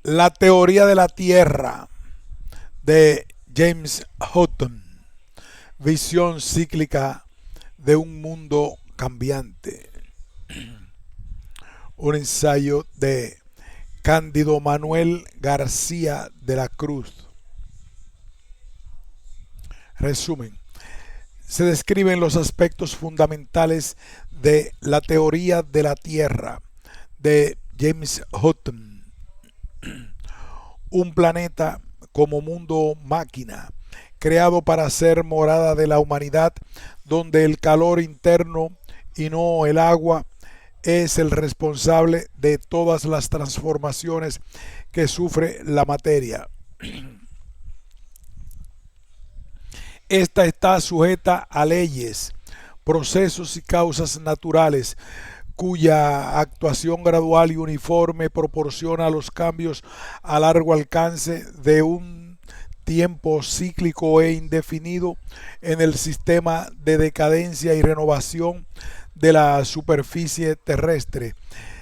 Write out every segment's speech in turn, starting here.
La teoría de la Tierra de James Hutton, visión cíclica de un mundo cambiante. Un ensayo de Cándido Manuel García de la Cruz. Resumen. Se describen los aspectos fundamentales de la teoría de la Tierra de James Hutton. Un planeta como mundo máquina, creado para ser morada de la humanidad, donde el calor interno y no el agua es el responsable de todas las transformaciones que sufre la materia. Esta está sujeta a leyes, procesos y causas naturales, cuya actuación gradual y uniforme proporciona los cambios a largo alcance de un tiempo cíclico e indefinido en el sistema de decadencia y renovación de la superficie terrestre.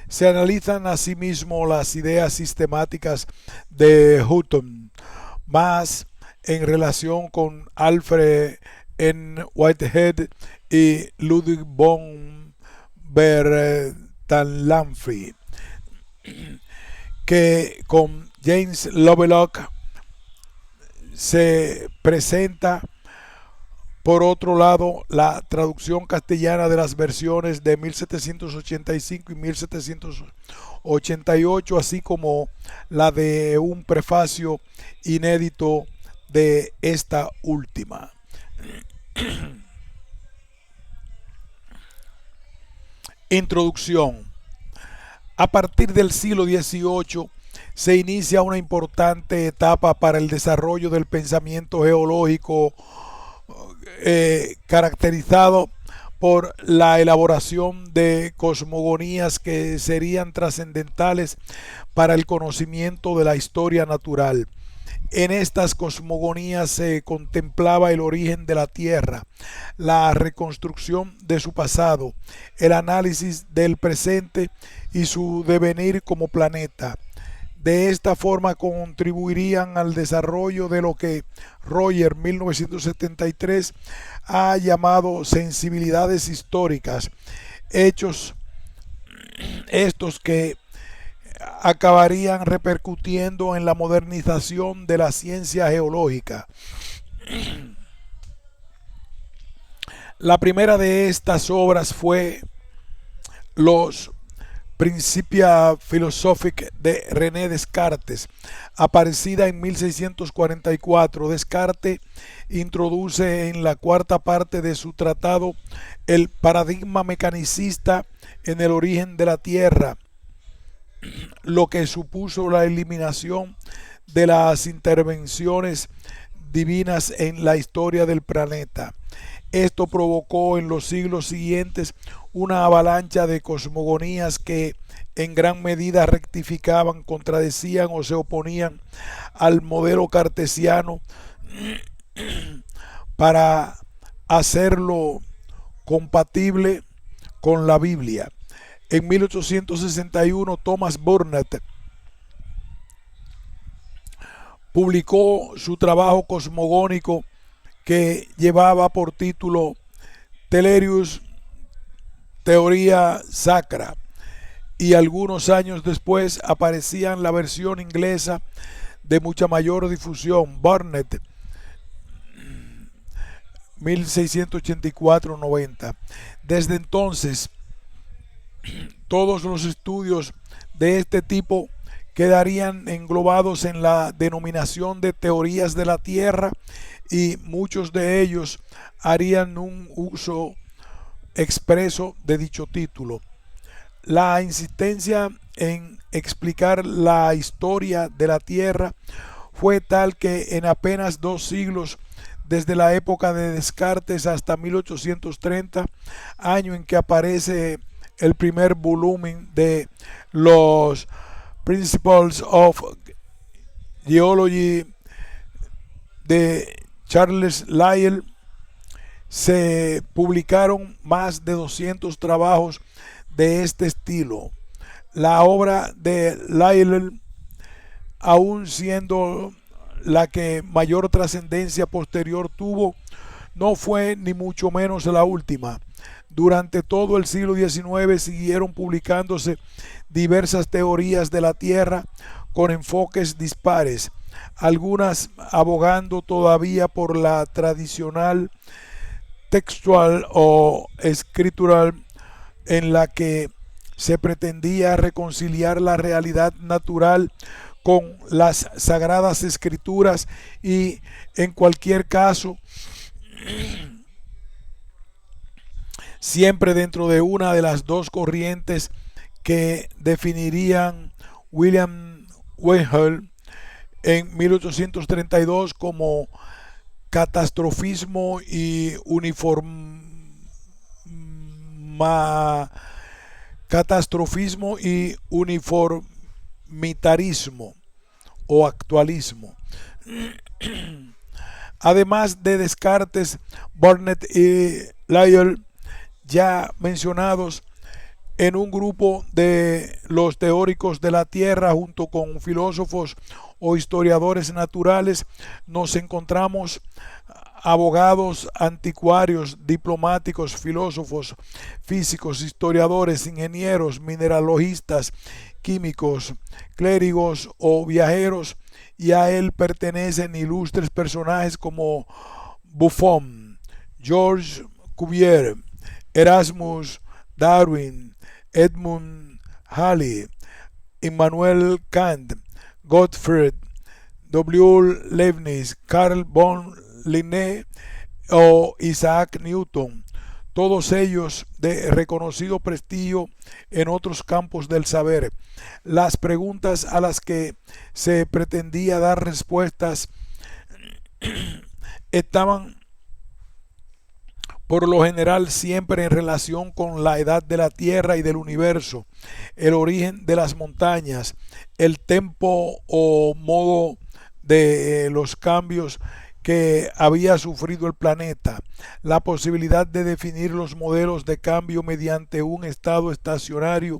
Se analizan asimismo las ideas sistemáticas de Hutton, más en relación con Alfred N. Whitehead y Ludwig von Bertalanffy, que con James Lovelock. Se presenta, por otro lado, la traducción castellana de las versiones de 1785 y 1788, así como la de un prefacio inédito de esta última. Introducción. A partir del siglo XVIII se inicia una importante etapa para el desarrollo del pensamiento geológico, caracterizado por la elaboración de cosmogonías que serían trascendentales para el conocimiento de la historia natural. En estas cosmogonías se contemplaba el origen de la Tierra, la reconstrucción de su pasado, el análisis del presente y su devenir como planeta. De esta forma contribuirían al desarrollo de lo que Roger 1973 ha llamado sensibilidades históricas, hechos estos que acabarían repercutiendo en la modernización de la ciencia geológica. La primera de estas obras fue Los Principia Philosophique de René Descartes, aparecida en 1644. Descartes introduce en la cuarta parte de su tratado el paradigma mecanicista en el origen de la Tierra, lo que supuso la eliminación de las intervenciones divinas en la historia del planeta. Esto provocó en los siglos siguientes una avalancha de cosmogonías que en gran medida rectificaban, contradecían o se oponían al modelo cartesiano para hacerlo compatible con la Biblia. En 1861, Thomas Burnett publicó su trabajo cosmogónico que llevaba por título Tellurius Teoria Sacra, y algunos años después aparecía la versión inglesa de mucha mayor difusión, Burnett 1684-90. Desde entonces, todos los estudios de este tipo quedarían englobados en la denominación de teorías de la Tierra, y muchos de ellos harían un uso expreso de dicho título. La insistencia en explicar la historia de la Tierra fue tal que en apenas 2 siglos, desde la época de Descartes hasta 1830, año en que aparece el primer volumen de los Principles of Geology de Charles Lyell, se publicaron más de 200 trabajos de este estilo. La obra de Lyell aun siendo la que mayor trascendencia posterior tuvo, no fue ni mucho menos la última. Durante todo el siglo XIX siguieron publicándose diversas teorías de la Tierra con enfoques dispares, algunas abogando todavía por la tradicional textual o escritural, en la que se pretendía reconciliar la realidad natural con las sagradas escrituras, y en cualquier caso siempre dentro de una de las dos corrientes que definirían William Weyl en 1832 como catastrofismo y uniformitarismo o actualismo. Además de Descartes, Burnett y Lyell, ya mencionados, en un grupo de los teóricos de la Tierra, junto con filósofos o historiadores naturales, nos encontramos abogados, anticuarios, diplomáticos, filósofos, físicos, historiadores, ingenieros, mineralogistas, químicos, clérigos o viajeros, y a él pertenecen ilustres personajes como Buffon, Georges Cuvier, Erasmus Darwin, Edmund Halley, Immanuel Kant, Gottfried W. Leibniz, Carl von Linné o Isaac Newton, todos ellos de reconocido prestigio en otros campos del saber. Las preguntas a las que se pretendía dar respuestas estaban por lo general siempre en relación con la edad de la Tierra y del universo, el origen de las montañas, el tempo o modo de los cambios que había sufrido el planeta, la posibilidad de definir los modelos de cambio mediante un estado estacionario,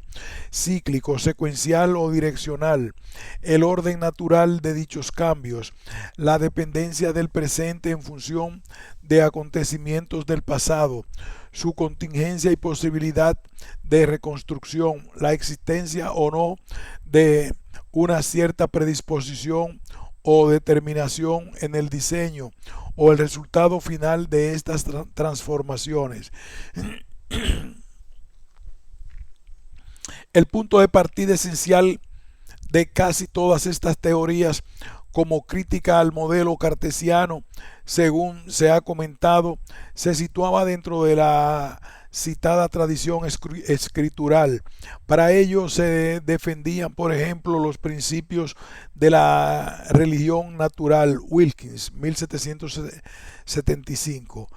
cíclico, secuencial o direccional, el orden natural de dichos cambios, la dependencia del presente en función de acontecimientos del pasado, su contingencia y posibilidad de reconstrucción, la existencia o no de una cierta predisposición o determinación en el diseño o el resultado final de estas transformaciones. El punto de partida esencial de casi todas estas teorías, como crítica al modelo cartesiano, según se ha comentado, se situaba dentro de la citada tradición escritural. Para ello se defendían, por ejemplo, los principios de la religión natural, Wilkins, 1775,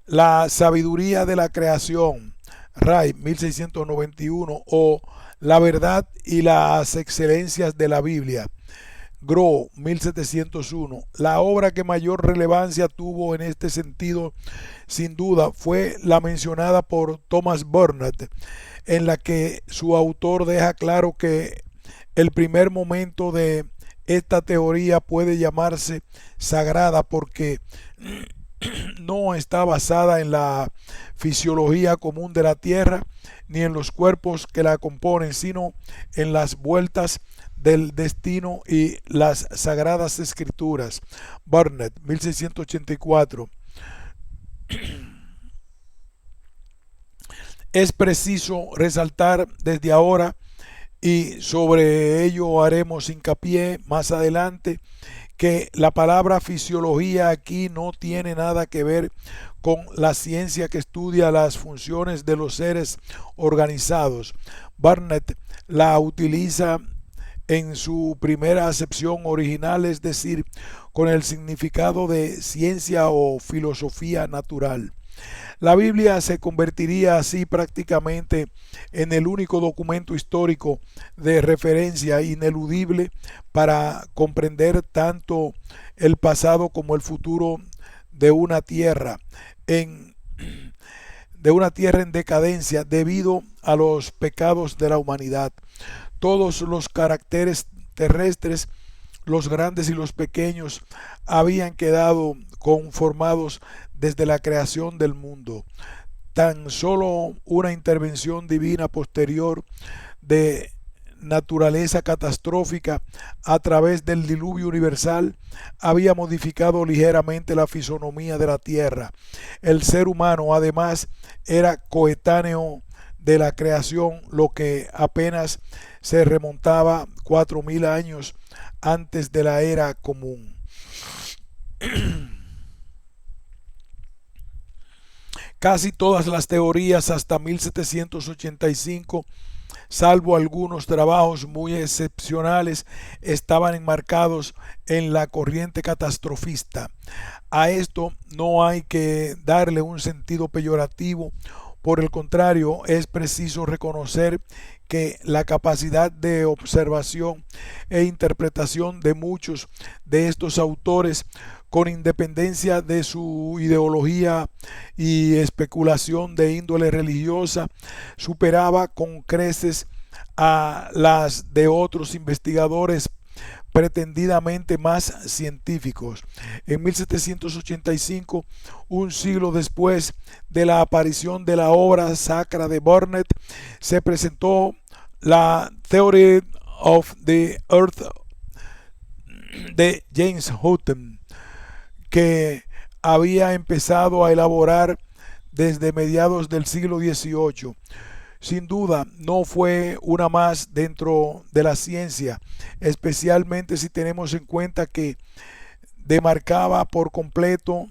la sabiduría de la creación, Ray, 1691, o la verdad y las excelencias de la Biblia, Gros, 1701. La obra que mayor relevancia tuvo en este sentido, sin duda, fue la mencionada por Thomas Burnett, en la que su autor deja claro que el primer momento de esta teoría puede llamarse sagrada porque no está basada en la fisiología común de la Tierra ni en los cuerpos que la componen, sino en las vueltas del destino y las sagradas escrituras. Burnett, 1684. Es preciso resaltar desde ahora, y sobre ello haremos hincapié más adelante, que la palabra fisiología aquí no tiene nada que ver con la ciencia que estudia las funciones de los seres organizados. Burnett la utiliza en su primera acepción original, es decir, con el significado de ciencia o filosofía natural. La Biblia se convertiría así prácticamente en el único documento histórico de referencia ineludible para comprender tanto el pasado como el futuro de una tierra en decadencia debido a los pecados de la humanidad. Todos los caracteres terrestres, los grandes y los pequeños, habían quedado conformados desde la creación del mundo. Tan solo una intervención divina posterior de naturaleza catastrófica a través del diluvio universal había modificado ligeramente la fisonomía de la tierra. El ser humano, además, era coetáneo de la creación, lo que apenas se remontaba 4000 años antes de la era común. Casi todas las teorías hasta 1785, salvo algunos trabajos muy excepcionales, estaban enmarcados en la corriente catastrofista. A esto no hay que darle un sentido peyorativo. Por el contrario, es preciso reconocer que la capacidad de observación e interpretación de muchos de estos autores, con independencia de su ideología y especulación de índole religiosa, superaba con creces a las de otros investigadores pretendidamente más científicos. En 1785, un siglo después de la aparición de la obra sacra de Burnet, se presentó la Theory of the Earth de James Hutton, que había empezado a elaborar desde mediados del siglo XVIII. Sin duda, no fue una más dentro de la ciencia, especialmente si tenemos en cuenta que demarcaba por completo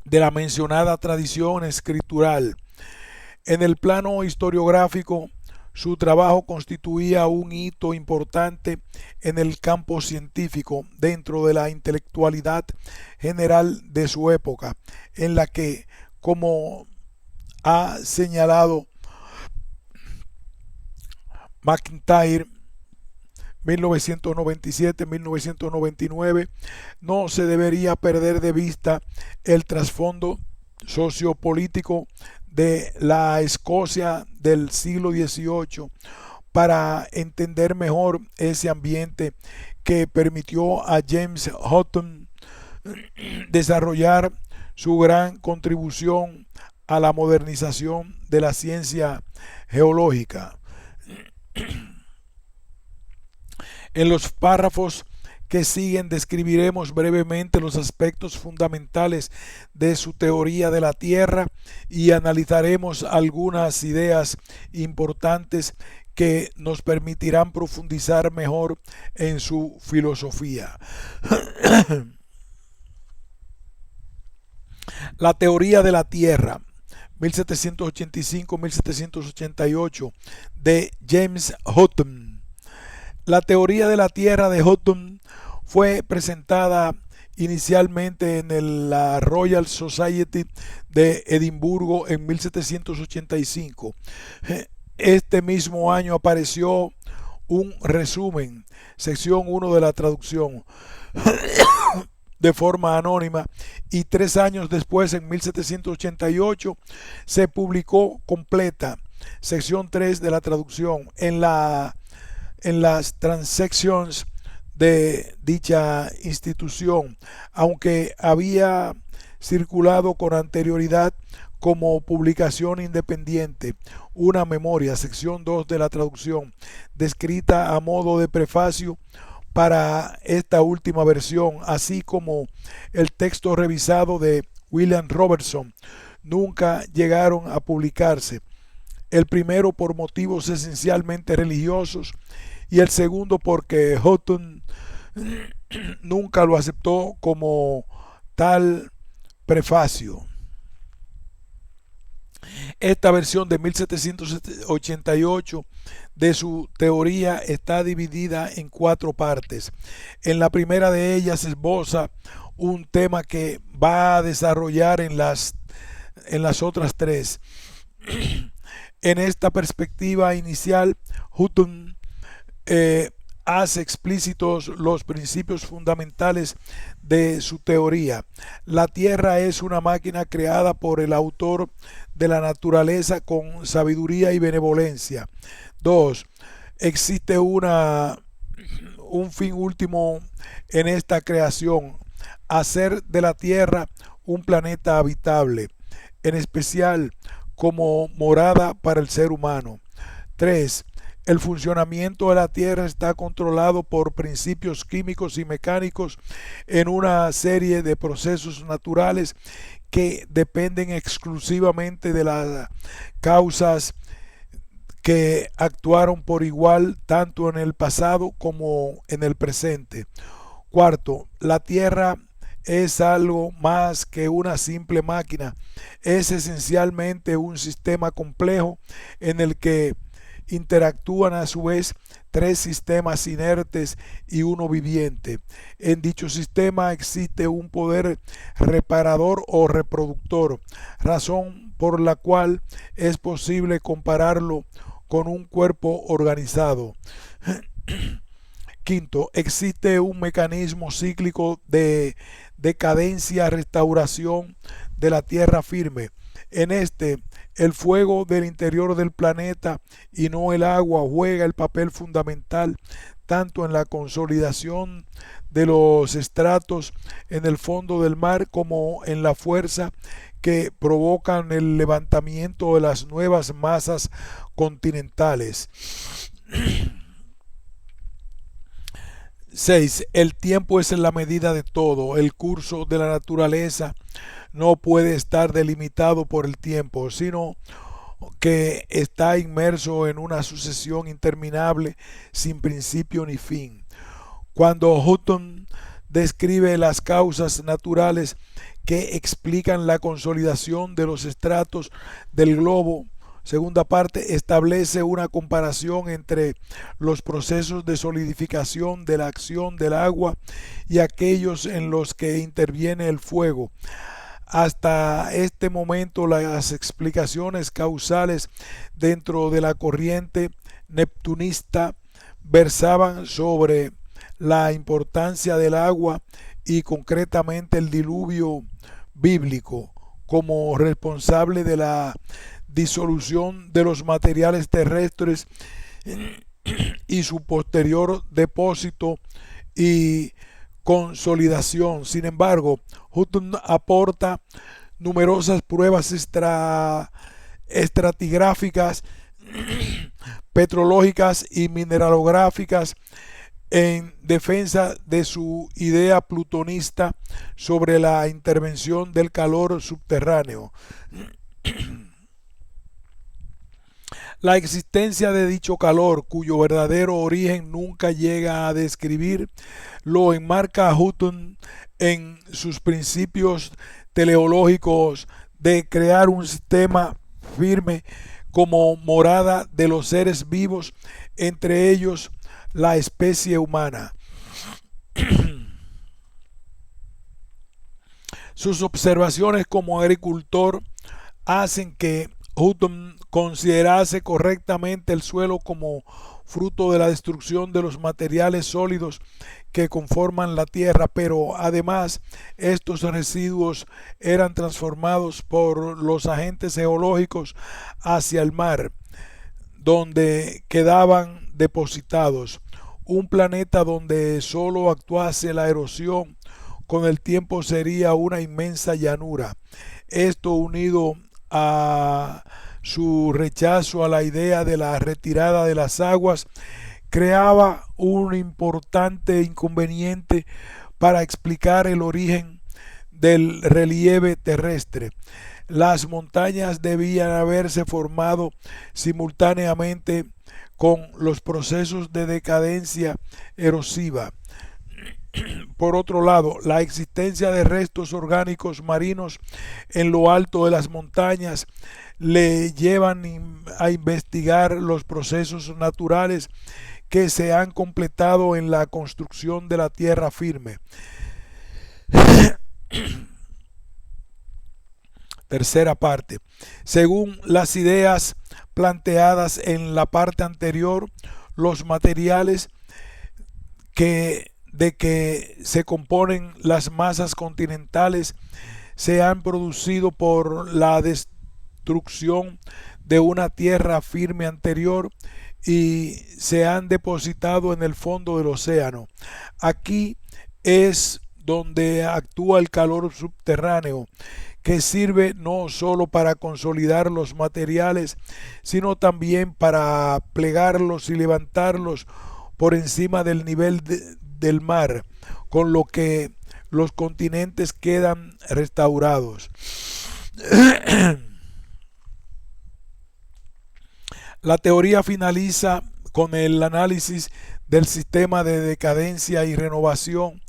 de la mencionada tradición escritural. En el plano historiográfico, su trabajo constituía un hito importante en el campo científico dentro de la intelectualidad general de su época, en la que, como ha señalado McIntyre 1997-1999, no se debería perder de vista el trasfondo sociopolítico de la Escocia del siglo XVIII para entender mejor ese ambiente que permitió a James Hutton desarrollar su gran contribución a la modernización de la ciencia geológica. En los párrafos que siguen describiremos brevemente los aspectos fundamentales de su teoría de la Tierra y analizaremos algunas ideas importantes que nos permitirán profundizar mejor en su filosofía. La teoría de la Tierra, 1785-1788, de James Hutton. La teoría de la Tierra de Hutton fue presentada inicialmente en la Royal Society de Edimburgo en 1785. Este mismo año apareció un resumen, sección 1 de la traducción, de forma anónima, y 3 años después, en 1788, se publicó completa, sección 3 de la traducción, en las Transactions de dicha institución, aunque había circulado con anterioridad como publicación independiente una memoria, sección 2 de la traducción, descrita a modo de prefacio para esta última versión, así como el texto revisado de William Robertson, nunca llegaron a publicarse. El primero por motivos esencialmente religiosos y el segundo porque Hutton nunca lo aceptó como tal prefacio. Esta versión de 1788 de su teoría está dividida en 4 partes. En la primera de ellas esboza un tema que va a desarrollar en las otras 3. En esta perspectiva inicial, Hutton hace explícitos los principios fundamentales de su teoría. La Tierra es una máquina creada por el autor de la naturaleza con sabiduría y benevolencia. 2. Existe un fin último en esta creación: hacer de la Tierra un planeta habitable, en especial como morada para el ser humano. 3. El funcionamiento de la Tierra está controlado por principios químicos y mecánicos en una serie de procesos naturales que dependen exclusivamente de las causas que actuaron por igual tanto en el pasado como en el presente. Cuarto, la Tierra es algo más que una simple máquina, es esencialmente un sistema complejo en el que interactúan a su vez tres sistemas inertes y uno viviente. En dicho sistema existe un poder reparador o reproductor, razón por la cual es posible compararlo con un cuerpo organizado. Quinto, existe un mecanismo cíclico de decadencia-restauración de la tierra firme. En este, el fuego del interior del planeta y no el agua juega el papel fundamental tanto en la consolidación de los estratos en el fondo del mar como en la fuerza que provocan el levantamiento de las nuevas masas continentales. 6. El tiempo es la medida de todo. El curso de la naturaleza no puede estar delimitado por el tiempo, sino que está inmerso en una sucesión interminable sin principio ni fin. Cuando Hutton describe las causas naturales que explican la consolidación de los estratos del globo, segunda parte, establece una comparación entre los procesos de solidificación de la acción del agua y aquellos en los que interviene el fuego. Hasta este momento, las explicaciones causales dentro de la corriente neptunista versaban sobre la importancia del agua y concretamente el diluvio bíblico como responsable de la disolución de los materiales terrestres y su posterior depósito y consolidación. Sin embargo, Hutton aporta numerosas pruebas estratigráficas, petrológicas y mineralográficas en defensa de su idea plutonista sobre la intervención del calor subterráneo. La existencia de dicho calor, cuyo verdadero origen nunca llega a describir, lo enmarca a Hutton en sus principios teleológicos de crear un sistema firme como morada de los seres vivos, entre ellos la especie humana. Sus observaciones como agricultor hacen que Hutton considerase correctamente el suelo como fruto de la destrucción de los materiales sólidos que conforman la tierra, pero además estos residuos eran transformados por los agentes geológicos hacia el mar, donde quedaban depositados. Un planeta donde solo actuase la erosión con el tiempo sería una inmensa llanura. Esto unido a su rechazo a la idea de la retirada de las aguas creaba un importante inconveniente para explicar el origen del relieve terrestre. Las montañas debían haberse formado simultáneamente con los procesos de decadencia erosiva. Por otro lado, la existencia de restos orgánicos marinos en lo alto de las montañas le llevan a investigar los procesos naturales que se han completado en la construcción de la tierra firme. Tercera parte. Según las ideas planteadas en la parte anterior, los materiales de que se componen las masas continentales se han producido por la destrucción de una tierra firme anterior y se han depositado en el fondo del océano. Aquí es donde actúa el calor subterráneo, que sirve no solo para consolidar los materiales, sino también para plegarlos y levantarlos por encima del nivel del mar, con lo que los continentes quedan restaurados. La teoría finaliza con el análisis del sistema de decadencia y renovación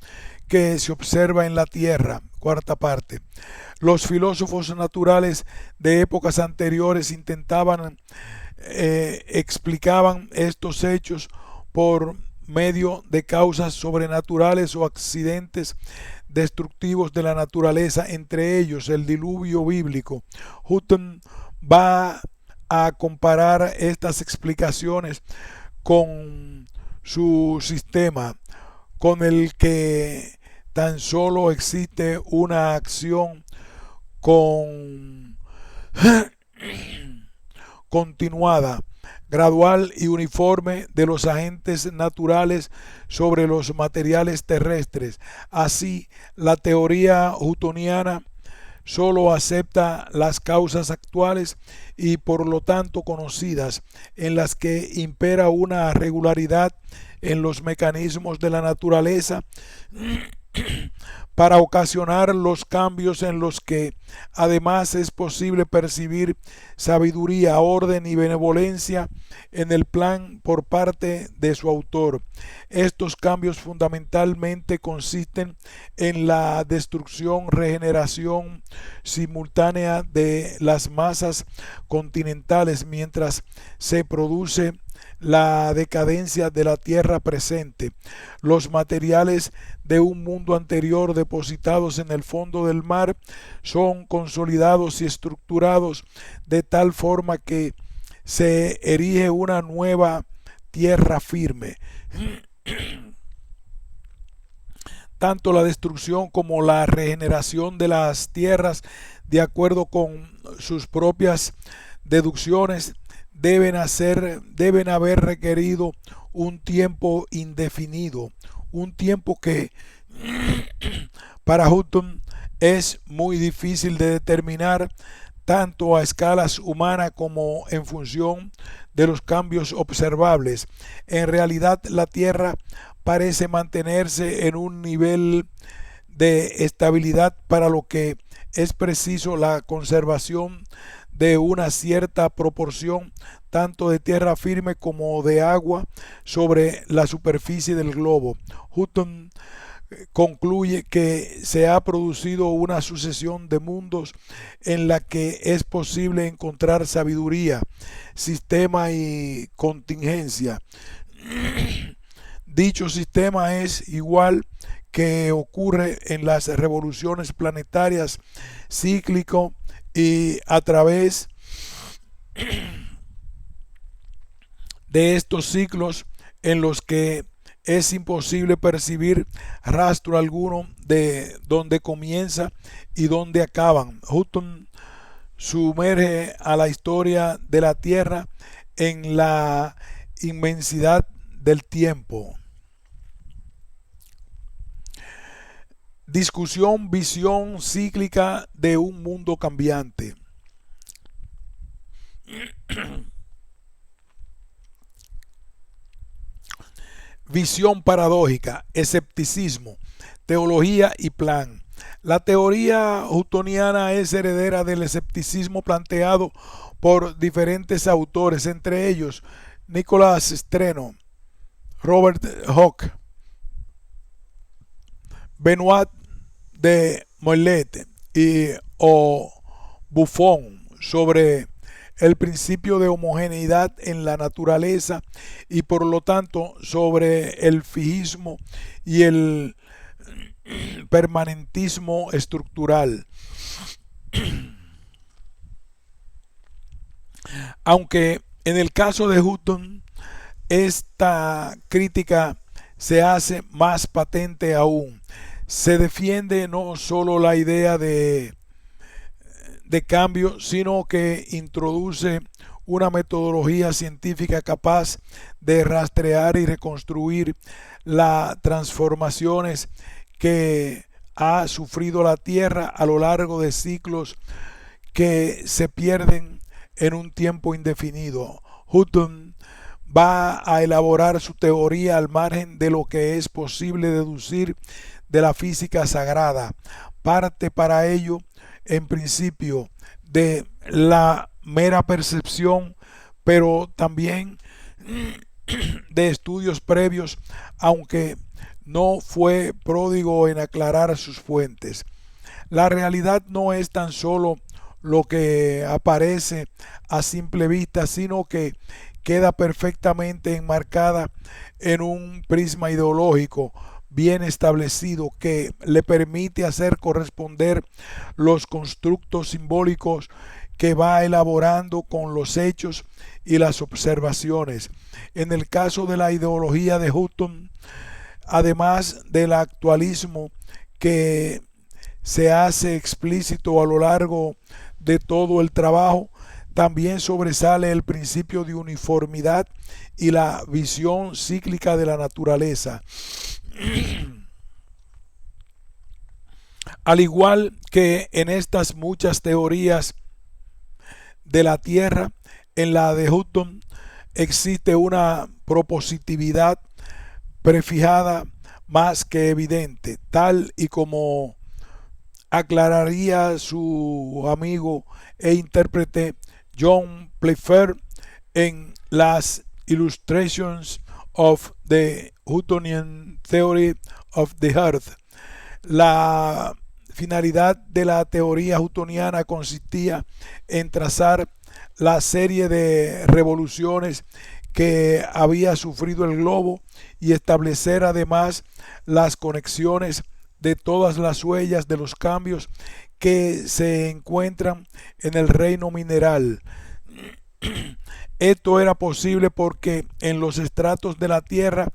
que se observa en la Tierra. Cuarta parte. Los filósofos naturales de épocas anteriores explicaban estos hechos por medio de causas sobrenaturales o accidentes destructivos de la naturaleza, entre ellos el diluvio bíblico. Hutton va a comparar estas explicaciones con su sistema, con el que tan solo existe una acción con continuada, gradual y uniforme de los agentes naturales sobre los materiales terrestres. Así, la teoría huttoniana solo acepta las causas actuales y por lo tanto conocidas, en las que impera una regularidad en los mecanismos de la naturaleza para ocasionar los cambios en los que además es posible percibir sabiduría, orden y benevolencia en el plan por parte de su autor. Estos cambios fundamentalmente consisten en la destrucción, regeneración simultánea de las masas continentales mientras se produce la decadencia de la tierra presente. Los materiales de un mundo anterior depositados en el fondo del mar son consolidados y estructurados de tal forma que se erige una nueva tierra firme. Tanto la destrucción como la regeneración de las tierras, de acuerdo con sus propias deducciones, deben haber requerido un tiempo indefinido, un tiempo que para Hutton es muy difícil de determinar, tanto a escalas humanas como en función de los cambios observables. En realidad, la Tierra parece mantenerse en un nivel de estabilidad, para lo que es preciso la conservación de una cierta proporción tanto de tierra firme como de agua sobre la superficie del globo. Hutton concluye que se ha producido una sucesión de mundos en la que es posible encontrar sabiduría, sistema y contingencia. Dicho sistema es igual que ocurre en las revoluciones planetarias cíclico y a través de estos ciclos en los que es imposible percibir rastro alguno de dónde comienza y dónde acaban. Hutton sumerge a la historia de la Tierra en la inmensidad del tiempo. Discusión, visión cíclica de un mundo cambiante. Visión paradójica, escepticismo, teología y plan. La teoría huttoniana es heredera del escepticismo planteado por diferentes autores, entre ellos Nicolás Streno, Robert Hooke, Benoit de Moillet y O. Buffon, sobre el principio de homogeneidad en la naturaleza y por lo tanto sobre el fijismo y el permanentismo estructural. Aunque en el caso de Hutton esta crítica se hace más patente aún. Se defiende no solo la idea de cambio, sino que introduce una metodología científica capaz de rastrear y reconstruir las transformaciones que ha sufrido la Tierra a lo largo de ciclos que se pierden en un tiempo indefinido. Hutton va a elaborar su teoría al margen de lo que es posible deducir de la física sagrada. Parte para ello, en principio, de la mera percepción, pero también de estudios previos, aunque no fue pródigo en aclarar sus fuentes. La realidad no es tan solo lo que aparece a simple vista, sino que queda perfectamente enmarcada en un prisma ideológico bien establecido que le permite hacer corresponder los constructos simbólicos que va elaborando con los hechos y las observaciones. En el caso de la ideología de Hutton, además del actualismo que se hace explícito a lo largo de todo el trabajo, también sobresale el principio de uniformidad y la visión cíclica de la naturaleza. Al igual que en estas muchas teorías de la Tierra, en la de Hutton existe una propositividad prefijada más que evidente, tal y como aclararía su amigo e intérprete John Playfair en las Illustrations of the Huttonian Theory of the Earth. La finalidad de la teoría huttoniana consistía en trazar la serie de revoluciones que había sufrido el globo y establecer además las conexiones de todas las huellas de los cambios que se encuentran en el reino mineral. Esto era posible porque en los estratos de la Tierra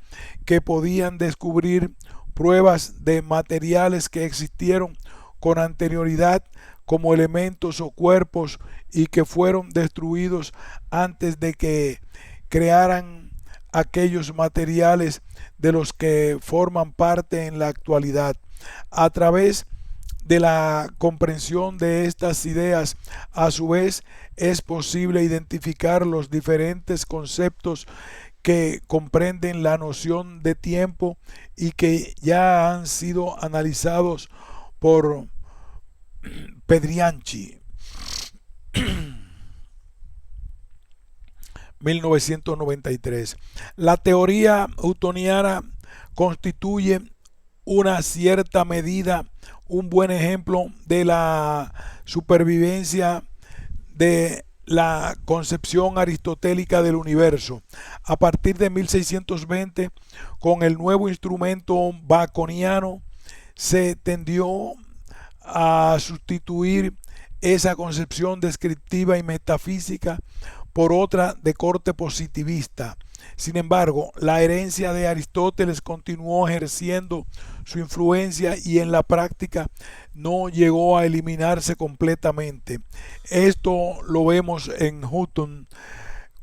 que podían descubrir pruebas de materiales que existieron con anterioridad como elementos o cuerpos y que fueron destruidos antes de que crearan aquellos materiales de los que forman parte en la actualidad. A través de la comprensión de estas ideas, a su vez, es posible identificar los diferentes conceptos que comprenden la noción de tiempo y que ya han sido analizados por Pedrianchi 1993. La teoría huttoniana constituye una cierta medida un buen ejemplo de la supervivencia de la concepción aristotélica del universo. A partir de 1620, con el nuevo instrumento baconiano, se tendió a sustituir esa concepción descriptiva y metafísica por otra de corte positivista. Sin embargo, la herencia de Aristóteles continuó ejerciendo su influencia y en la práctica no llegó a eliminarse completamente. Esto lo vemos en Hutton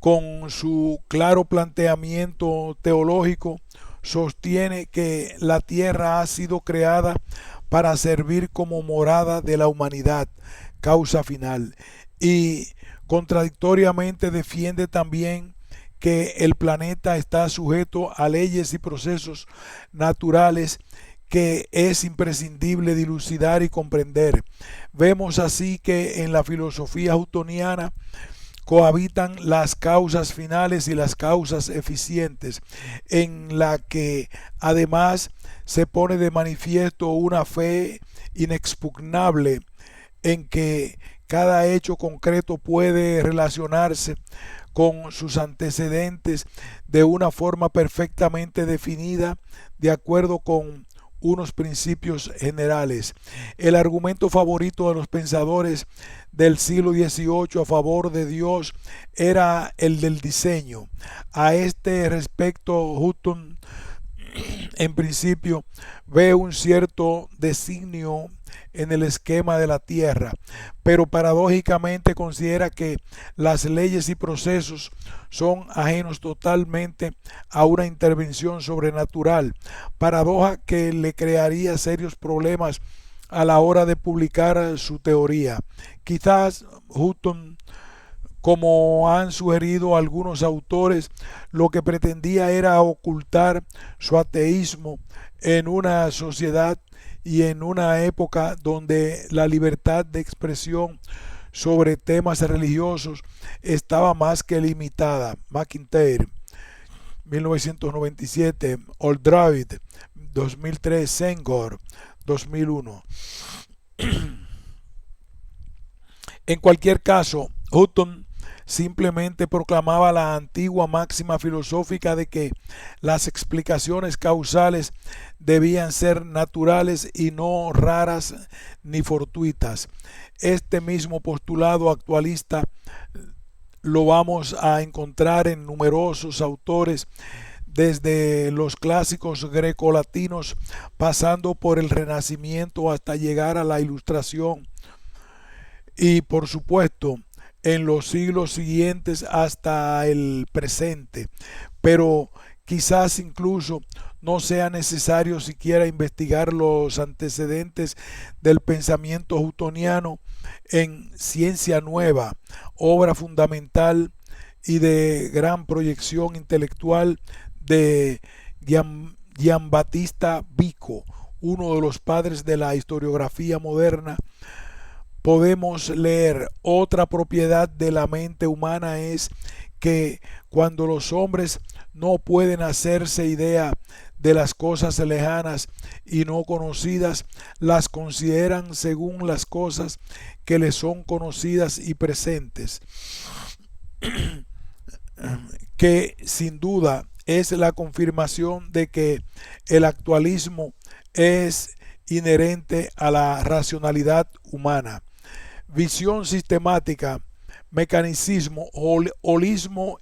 con su claro planteamiento teológico. Sostiene que la tierra ha sido creada para servir como morada de la humanidad, causa final, y contradictoriamente defiende también que el planeta está sujeto a leyes y procesos naturales que es imprescindible dilucidar y comprender. Vemos así que en la filosofía huttoniana cohabitan las causas finales y las causas eficientes, en la que además se pone de manifiesto una fe inexpugnable en que cada hecho concreto puede relacionarse con sus antecedentes de una forma perfectamente definida de acuerdo con unos principios generales. El argumento favorito de los pensadores del siglo XVIII a favor de Dios era el del diseño. A este respecto, Hutton en principio ve un cierto designio en el esquema de la Tierra, pero paradójicamente considera que las leyes y procesos son ajenos totalmente a una intervención sobrenatural, paradoja que le crearía serios problemas a la hora de publicar su teoría. Quizás Hutton, como han sugerido algunos autores, lo que pretendía era ocultar su ateísmo en una sociedad y en una época donde la libertad de expresión sobre temas religiosos estaba más que limitada. McIntyre, 1997, Oldroyd, 2003, Senghor, 2001. En cualquier caso, Hutton simplemente proclamaba la antigua máxima filosófica de que las explicaciones causales debían ser naturales y no raras ni fortuitas. Este mismo postulado actualista lo vamos a encontrar en numerosos autores, desde los clásicos grecolatinos, pasando por el Renacimiento hasta llegar a la Ilustración y, por supuesto, en los siglos siguientes hasta el presente. Pero quizás incluso no sea necesario siquiera investigar los antecedentes del pensamiento huttoniano en Ciencia Nueva, obra fundamental y de gran proyección intelectual de Giambattista Vico, uno de los padres de la historiografía moderna. Podemos leer: otra propiedad de la mente humana es que cuando los hombres no pueden hacerse idea de las cosas lejanas y no conocidas, las consideran según las cosas que les son conocidas y presentes, que sin duda es la confirmación de que el actualismo es inherente a la racionalidad humana. Visión sistemática, mecanicismo, holismo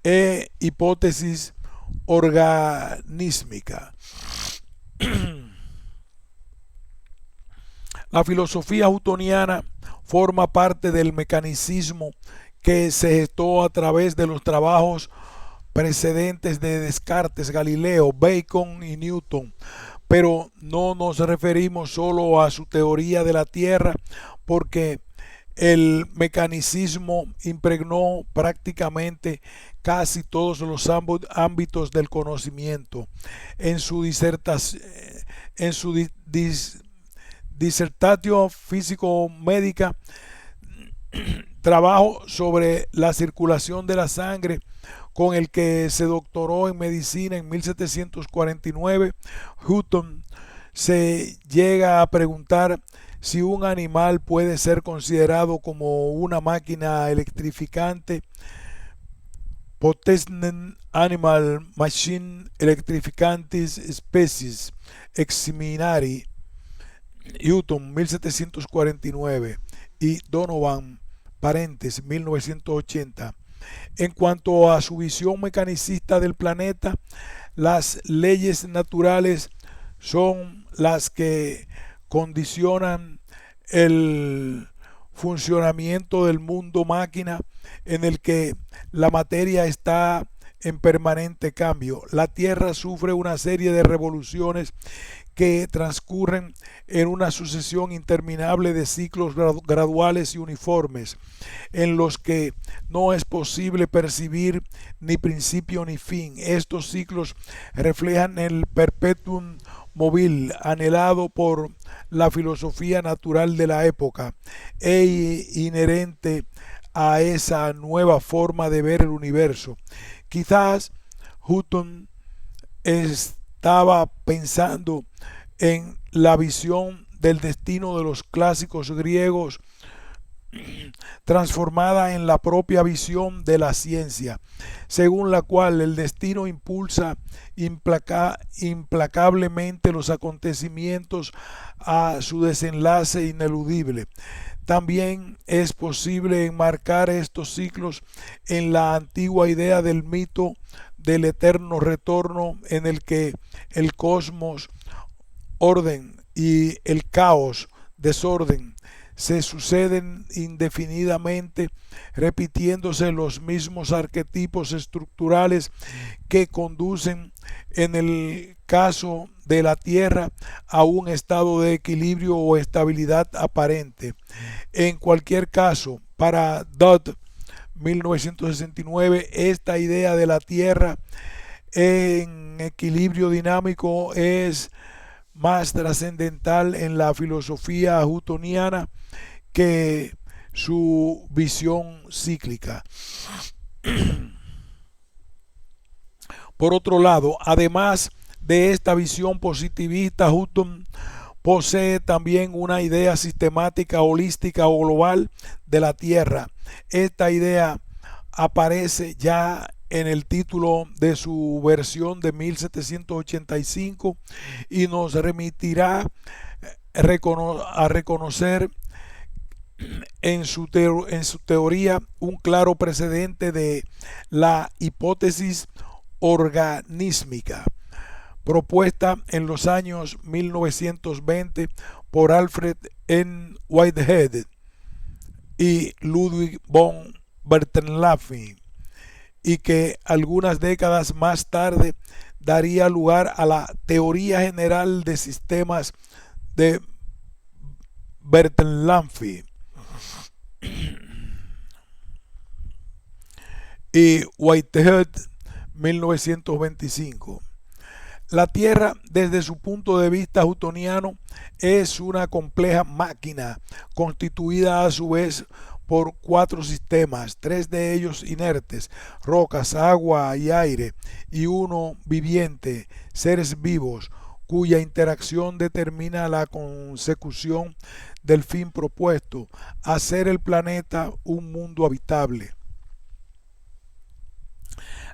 e hipótesis organísmica. La filosofía huttoniana forma parte del mecanicismo que se gestó a través de los trabajos precedentes de Descartes, Galileo, Bacon y Newton, pero no nos referimos solo a su teoría de la Tierra, porque el mecanicismo impregnó prácticamente casi todos los ámbitos del conocimiento. En su disertatio físico-médica, trabajo sobre la circulación de la sangre, con el que se doctoró en medicina en 1749, Hutton se llega a preguntar si un animal puede ser considerado como una máquina electrificante. Potesnen animal machine electrificantis species examinari, Hutton, 1749, y Donovan, paréntesis, 1980. En cuanto a su visión mecanicista del planeta, las leyes naturales son las que condicionan el funcionamiento del mundo máquina, en el que la materia está en permanente cambio. La Tierra sufre una serie de revoluciones que transcurren en una sucesión interminable de ciclos graduales y uniformes, en los que no es posible percibir ni principio ni fin. Estos ciclos reflejan el perpetuum móvil anhelado por la filosofía natural de la época e inherente a esa nueva forma de ver el universo. Quizás Hutton estaba pensando en la visión del destino de los clásicos griegos, transformada en la propia visión de la ciencia, según la cual el destino impulsa implacablemente los acontecimientos a su desenlace ineludible. También es posible enmarcar estos ciclos en la antigua idea del mito del eterno retorno, en el que el cosmos, orden y el caos desorden. Se suceden indefinidamente, repitiéndose los mismos arquetipos estructurales que conducen, en el caso de la Tierra, a un estado de equilibrio o estabilidad aparente. En cualquier caso, para Dodd, 1969, esta idea de la Tierra en equilibrio dinámico es más trascendental en la filosofía newtoniana que su visión cíclica. Por otro lado, además de esta visión positivista, Hutton posee también una idea sistemática, holística o global de la Tierra. Esta idea aparece ya en el título de su versión de 1785 y nos remitirá a reconocer en su teoría un claro precedente de la hipótesis organísmica propuesta en los años 1920 por Alfred N. Whitehead y Ludwig von Bertalanffy, y que algunas décadas más tarde daría lugar a la teoría general de sistemas de Bertalanffy y Whitehead, 1925. La Tierra, desde su punto de vista newtoniano, es una compleja máquina constituida a su vez por cuatro sistemas, tres de ellos inertes, rocas, agua y aire, y uno viviente, seres vivos, cuya interacción determina la consecución del fin propuesto, hacer el planeta un mundo habitable.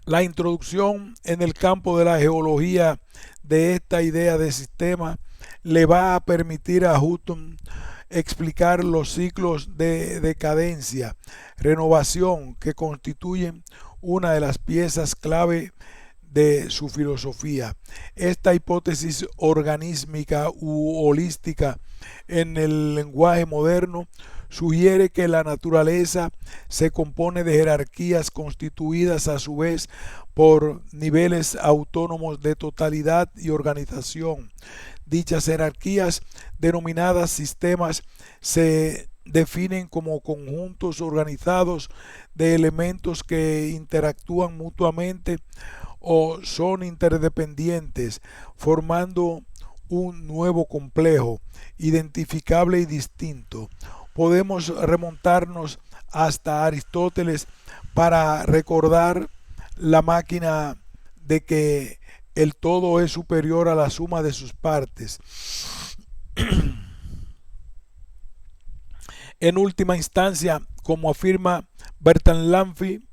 La introducción en el campo de la geología de esta idea de sistema le va a permitir a Hutton explicar los ciclos de decadencia, renovación que constituyen una de las piezas clave de su filosofía. Esta hipótesis organísmica u holística en el lenguaje moderno sugiere que la naturaleza se compone de jerarquías constituidas a su vez por niveles autónomos de totalidad y organización. Dichas jerarquías, denominadas sistemas, se definen como conjuntos organizados de elementos que interactúan mutuamente o son interdependientes, formando un nuevo complejo, identificable y distinto. Podemos remontarnos hasta Aristóteles para recordar la máquina de que el todo es superior a la suma de sus partes. En última instancia, como afirma Bertalanffy,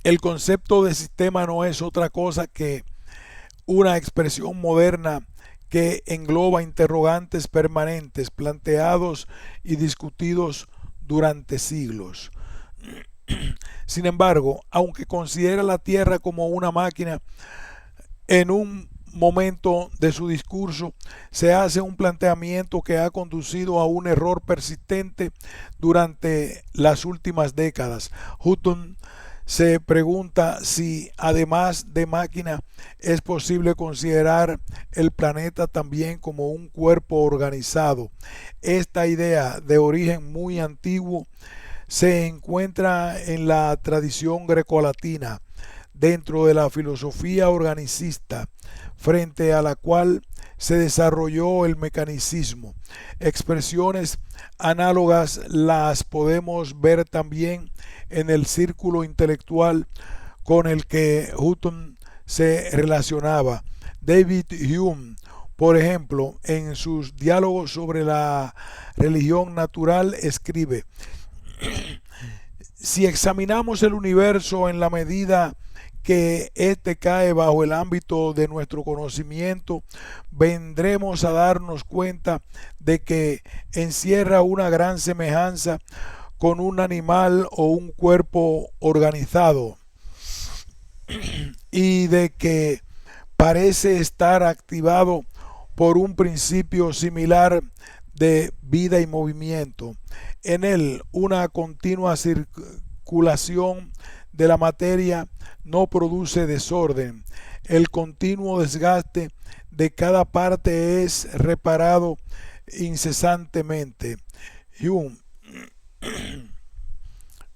el concepto de sistema no es otra cosa que una expresión moderna que engloba interrogantes permanentes planteados y discutidos durante siglos. Sin embargo, aunque considera la Tierra como una máquina, en un momento de su discurso se hace un planteamiento que ha conducido a un error persistente durante las últimas décadas. Hutton se pregunta si, además de máquina, es posible considerar el planeta también como un cuerpo organizado. Esta idea, de origen muy antiguo, se encuentra en la tradición grecolatina, dentro de la filosofía organicista, frente a la cual se desarrolló el mecanicismo. Expresiones análogas las podemos ver también en el círculo intelectual con el que Hutton se relacionaba. David Hume, por ejemplo, en sus diálogos sobre la religión natural, escribe: si examinamos el universo en la medida que éste cae bajo el ámbito de nuestro conocimiento, vendremos a darnos cuenta de que encierra una gran semejanza con un animal o un cuerpo organizado, y de que parece estar activado por un principio similar de vida y movimiento. En él, una continua circulación de la materia no produce desorden. El continuo desgaste de cada parte es reparado incesantemente. Hume,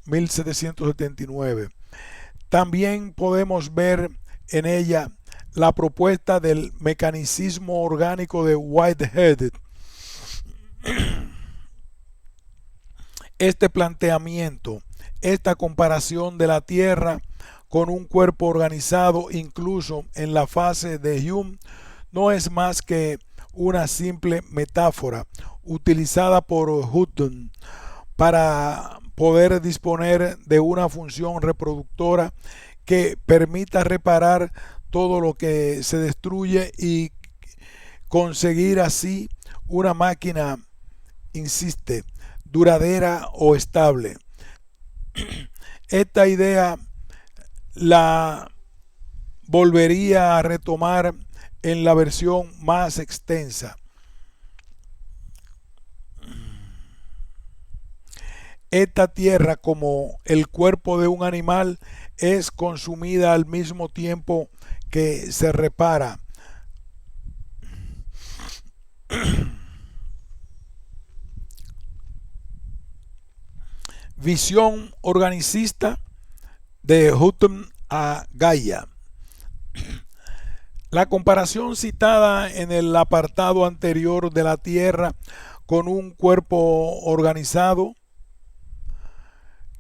1779. También podemos ver en ella la propuesta del mecanicismo orgánico de Whitehead. Este planteamiento, esta comparación de la Tierra con un cuerpo organizado incluso en la fase de Hume, no es más que una simple metáfora utilizada por Hutton para poder disponer de una función reproductora que permita reparar todo lo que se destruye y conseguir así una máquina, insiste, duradera o estable. Esta idea la volvería a retomar en la versión más extensa. Esta tierra, como el cuerpo de un animal, es consumida al mismo tiempo que se repara. Visión organicista de Hutton a Gaia. La comparación citada en el apartado anterior de la Tierra con un cuerpo organizado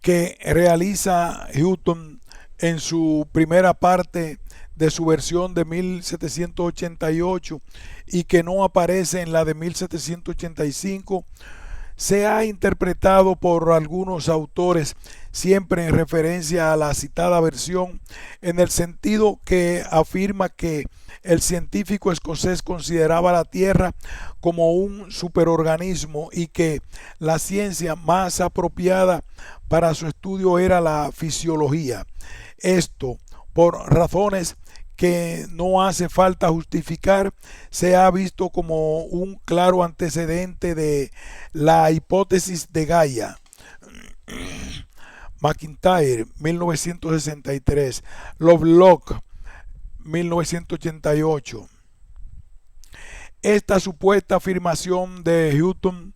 que realiza Hutton en su primera parte de su versión de 1788 y que no aparece en la de 1785, se ha interpretado por algunos autores, siempre en referencia a la citada versión, en el sentido que afirma que el científico escocés consideraba la Tierra como un superorganismo y que la ciencia más apropiada para su estudio era la fisiología. Esto, por razones que no hace falta justificar, se ha visto como un claro antecedente de la hipótesis de Gaia. McIntyre, 1963, Lovelock, 1988. Esta supuesta afirmación de Hutton,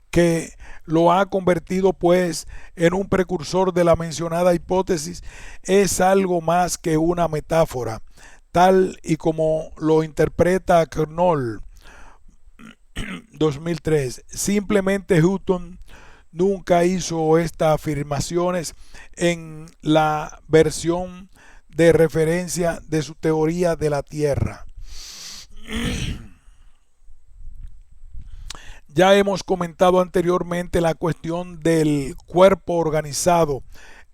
que lo ha convertido pues en un precursor de la mencionada hipótesis, es algo más que una metáfora, tal y como lo interpreta Knoll, 2003. Simplemente Hutton nunca hizo estas afirmaciones en la versión de referencia de su teoría de la Tierra. Ya hemos comentado anteriormente la cuestión del cuerpo organizado,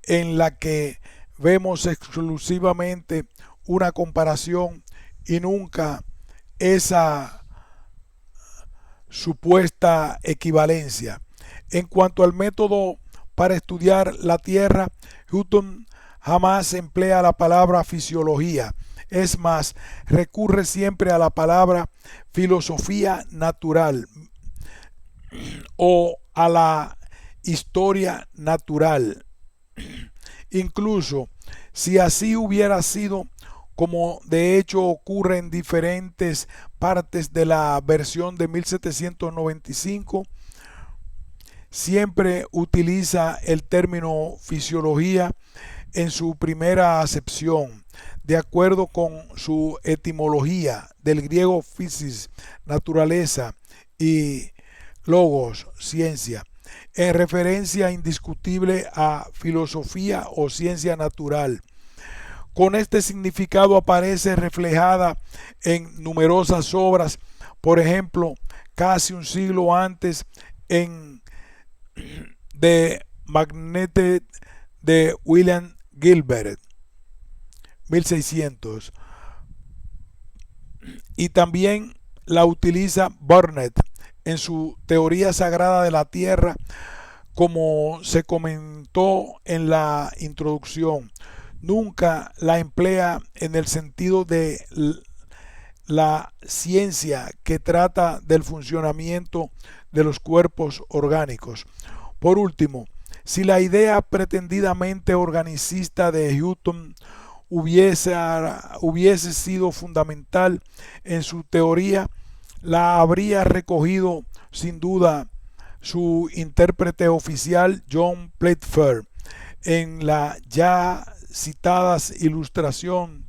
en la que vemos exclusivamente una comparación y nunca esa supuesta equivalencia. En cuanto al método para estudiar la Tierra, Hutton jamás emplea la palabra fisiología. Es más, recurre siempre a la palabra filosofía natural o a la historia natural. Incluso si así hubiera sido, como de hecho ocurre en diferentes partes de la versión de 1795, siempre utiliza el término fisiología en su primera acepción, de acuerdo con su etimología del griego physis, naturaleza, y logos, ciencia, en referencia indiscutible a filosofía o ciencia natural. Con este significado aparece reflejada en numerosas obras, por ejemplo, casi un siglo antes en The Magnet de William Gilbert, 1600, y también la utiliza Burnett en su teoría sagrada de la Tierra, como se comentó en la introducción. Nunca la emplea en el sentido de la ciencia que trata del funcionamiento de los cuerpos orgánicos. Por último, si la idea pretendidamente organicista de Hutton hubiese sido fundamental en su teoría, la habría recogido sin duda su intérprete oficial John Playfair en la ya citadas ilustración.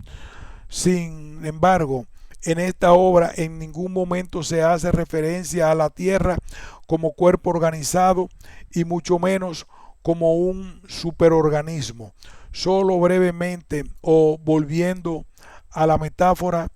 Sin embargo, en esta obra en ningún momento se hace referencia a la Tierra como cuerpo organizado y mucho menos como un superorganismo. Solo brevemente o volviendo a la metáfora,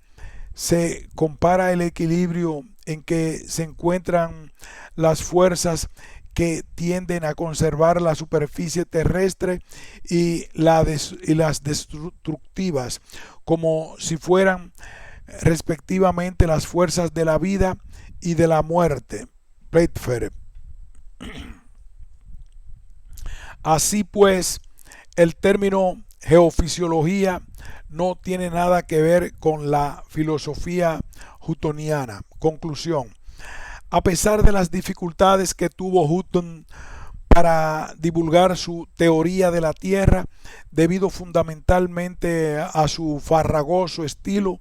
se compara el equilibrio en que se encuentran las fuerzas que tienden a conservar la superficie terrestre y las destructivas, como si fueran respectivamente las fuerzas de la vida y de la muerte. Playfair. Así pues, el término geofisiología no tiene nada que ver con la filosofía huttoniana. Conclusión. A pesar de las dificultades que tuvo Hutton para divulgar su teoría de la Tierra, debido fundamentalmente a su farragoso estilo,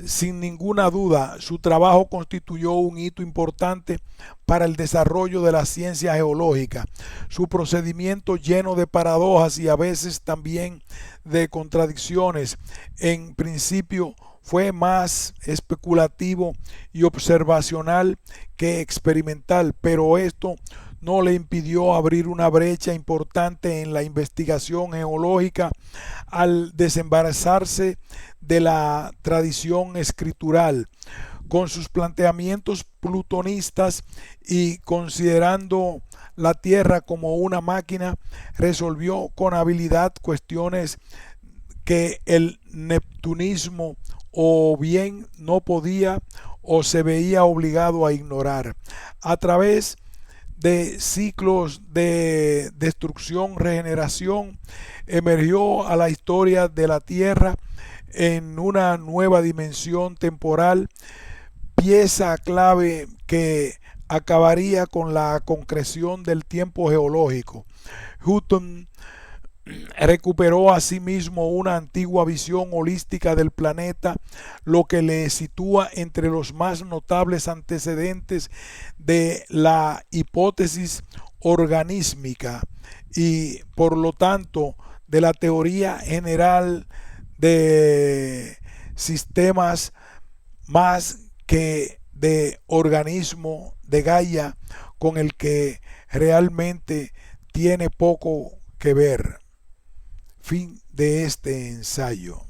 sin ninguna duda, su trabajo constituyó un hito importante para el desarrollo de la ciencia geológica. Su procedimiento, lleno de paradojas y a veces también de contradicciones, en principio fue más especulativo y observacional que experimental, pero esto no le impidió abrir una brecha importante en la investigación geológica al desembarazarse de la tradición escritural. Con sus planteamientos plutonistas y considerando la Tierra como una máquina, resolvió con habilidad cuestiones que el neptunismo o bien no podía o se veía obligado a ignorar. A través de ciclos de destrucción, regeneración, emergió a la historia de la Tierra en una nueva dimensión temporal, pieza clave que acabaría con la concreción del tiempo geológico. Hutton recuperó asimismo una antigua visión holística del planeta, lo que le sitúa entre los más notables antecedentes de la hipótesis organísmica y por lo tanto de la teoría general de sistemas más que de organismo de Gaia, con el que realmente tiene poco que ver. Fin de este ensayo.